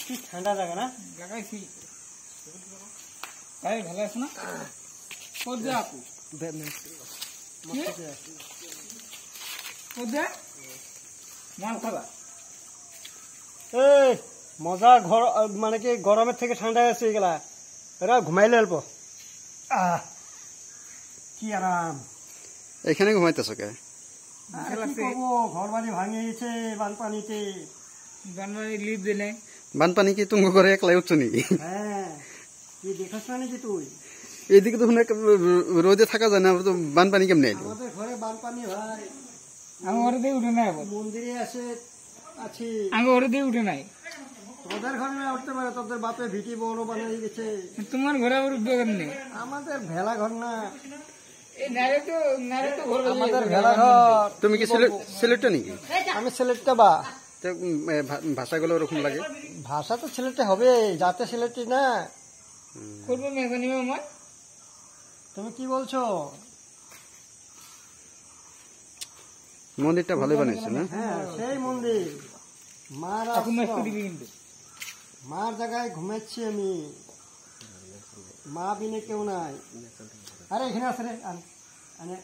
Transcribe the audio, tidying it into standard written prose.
কি ঠান্ডা জায়গা না লাগাইছি ভাই ভালো আছে না কোজা আপু কোজা মাল খাবা এই মজা ঘর মানে কি গরমের থেকে ঠান্ডা আছে এগুলা এরা ঘুমাইলে অল্প কি আরাম এখানে ঘুমাইতেছ কে? ঘর বাড়ি ভাঙিয়েছে বানপানিতে বানবাড়ি লিভ দিলে বানপানি কি তুমি ঘরে একলাই উঠছো নাকি? হ্যাঁ কি দেখাস না নাকি তুই এদিকে তো রোদে থাকা যায় না, তো বানপানি কেমনে এলো? আমাদের ঘরে বানপানি ভাই আমি ওরে দিয়ে উঠে নাই মন্দিরে আছি আমি ওরে দিয়ে উঠে নাই তোদের ঘরে না উঠতে পারে, তোদের বাপে ভিটি বড় বানিয়ে গেছে, তোমার ঘরে আবার উঠবে কেমনি আমাদের ভেলা ঘর না, এই নারে তো ঘর আমাদের ভেলা ঘর। তুমি কি সিলেটটা নাকি? আমি সিলেটটা বা তো, ভাষাগুলো ওরকম লাগে। ভাষা তো সিলেটে হবে, যাতে সিলেটি না। করবো মেকানি মামা তুমি কি বলছো? মন্দিরটা ভালো বানিয়েছে না? হ্যাঁ সেই মন্দির মার এখন নষ্ট আশ্রম। দিবি কিন্তু মার জায়গায় ঘুমাচ্ছি আমি, মা বিনে কেউ নাই। আরে এখানে আসে রে, আনে